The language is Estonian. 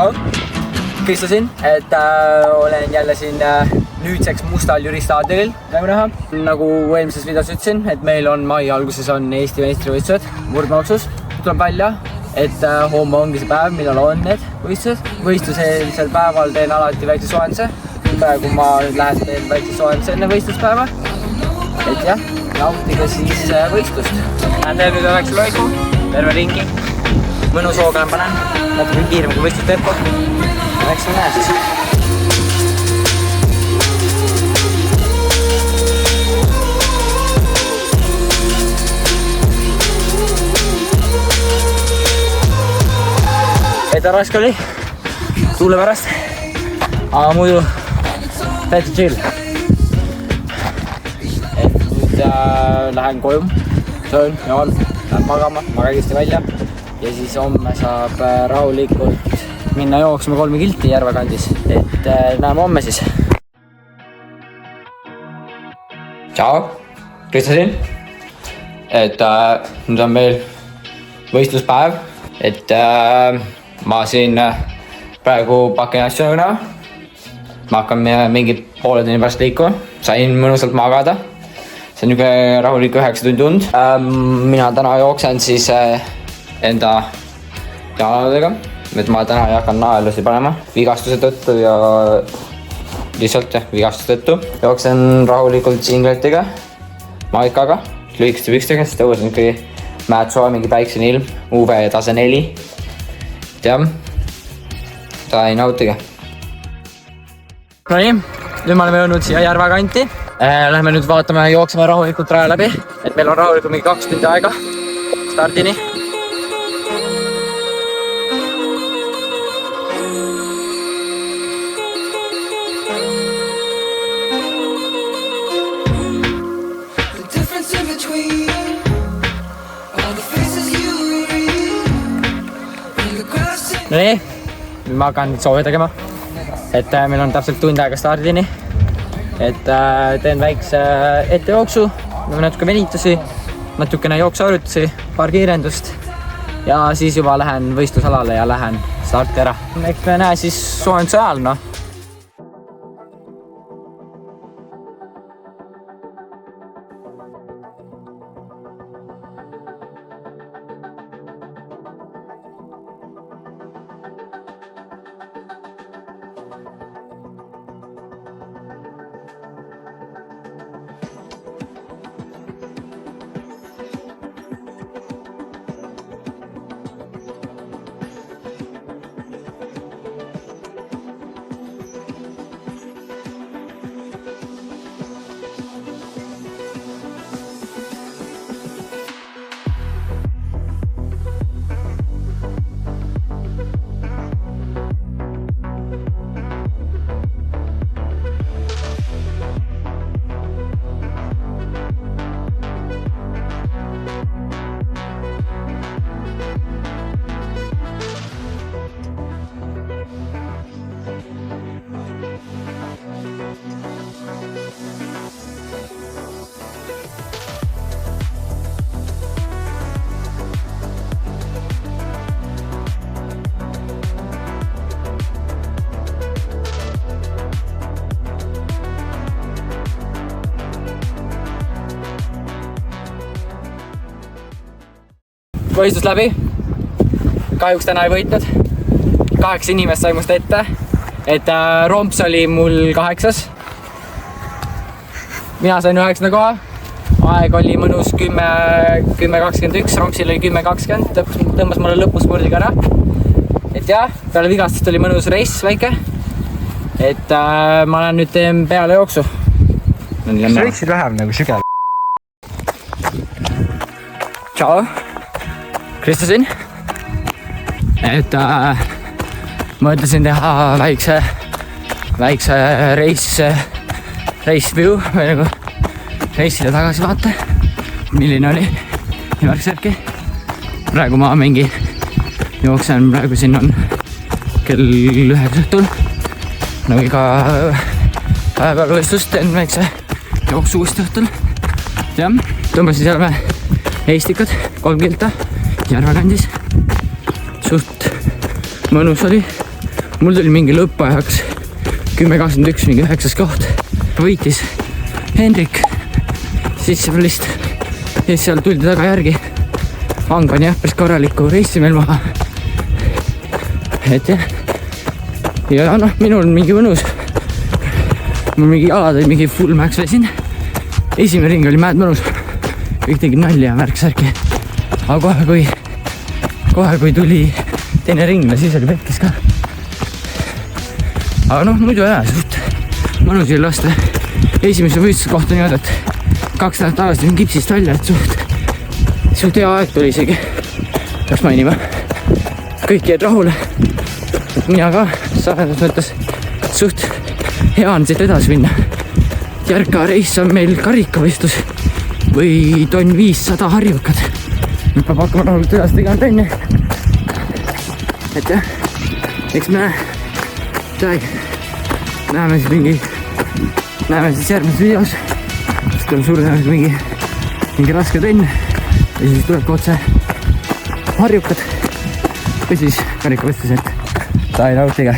Tšau, Kristo siin, et olen jälle siin nüüdseks Mustal Jüri staadionil, nagu näha. Nagu eelmises videos ütlesin, et meil on mai alguses on Eesti meistrivõistlused murdmaaksus. Tuleb välja, et homme ongi see päev, millal on need võistlused. Võistluseelsel päeval teen alati väikse soojenduse. Praegu ma lähen teen väikse soojenduse enne võistluspäeva. Et jah, nautige siis võistlust. Lähen teen nüüd väikse loigu, terve ringi. Mõnus hooga panen, natuke kiirem kui võistlustempo. Eks me näe siis. Veida raske oli, tuule pärast, aga muidu täitsa chill. Et nüüd lähen koju, söön, joon, lähen magama, maga kiiresti välja ja siis homme saab rahulikult minna jooksma 3 kilti Järve kandis, et näeme homme siis. Tšau, Kristo siin, et nüüd on meil võistluspäev, et ma siin praegu pakin asju näha. Ma hakkan mingi poole tunni pärast liikuma, sain mõnusalt magada. See on niisugune rahulik 9 tundi tund. Mina täna jooksen siis enda jaladega. Et ma täna ei hakanud naelusi panema vigastuse tõttu ja lihtsalt vigastuse tõttu. Jooksen rahulikult singletiga, maikaga, lühikeste pükstega, sest õues on ikkagi mäetsoa, mingi päiksene ilm, UV tase 4. Jah, ta ei nautige. No nii, nüüd me oleme jõudnud siia Järve kanti. Lähme nüüd vaatame, jookseme rahulikult raja läbi, et meil on rahulikult mingi 2 tundi aega stardini. No nii, nüüd ma hakkan soovi tegema, et meil on täpselt tund aega stardini, et teen väikse ettejooksu, natuke venitusi, natukene jooksuharjutusi, paar kiirendust ja siis juba lähen võistlusalale ja lähen starti ära. Eks me näe siis soojenduse ajal, noh. Võistlus läbi, kahjuks täna ei võitnud, 8 inimest sai must ette, et Romps oli mul 8. Mina sain 9. koha, aeg oli mõnus 10.21, Rompsil oli 10.20, tõmbas mulle lõpuspurdiga ära. Et jah, peale vigastust oli mõnus reis väike, et ma lähen nüüd teen peale jooksu. Kas võiksid vähem nagu sügel? Tšau! Kristo siin, et mõtlesin teha väikse race view või nagu reisile tagasi vaata, milline oli märksärki. Praegu ma mingi jooksen, praegu siin on kell 9 õhtul, nagu iga päeval võistlust teen väikse jooksu uuesti õhtul. Jah, tõmbasin seal Eestikad, 3 kilta Järve kandis. Suht mõnus oli, mul tuli mingi lõppajaks 10.21 mingi 9. koht. Võitis Hendrik Sissevalist ja siis seal tuldi taga järgi. Ang pani jah päris korraliku reissi meil maha. Et jah. Ja noh, minul on mingi mõnus. Mul mingi jalad oli mingi full max vesin. Esimene ring oli mäed mõnus. Kõik tegid nalja ja märksärki. Aga kohe kui tuli teine ring, siis oli pekkis ka. Aga noh, muidu hea, suht mõnus oli lasta. Esimese võistluse kohta niimoodi, et 2 nädalat tagasi olin kipsist välja, et suht hea aeg tuli isegi. Peaks mainima. Kõik jäid rahule. Mina ka saadus mõttes suht hea on siit edasi minna. Järgka reis on meil karikavõistlus või tonn 500 harjukad. Nüüd peab hakkama rahult edasi tegema tonni. Et jah, eks me näeme siis järgmises videos. Siis tuleb suur tõenäoliselt mingi raske tonn ja siis tuleb otse harjukad või siis karikavõistlus, et sai raudtiga.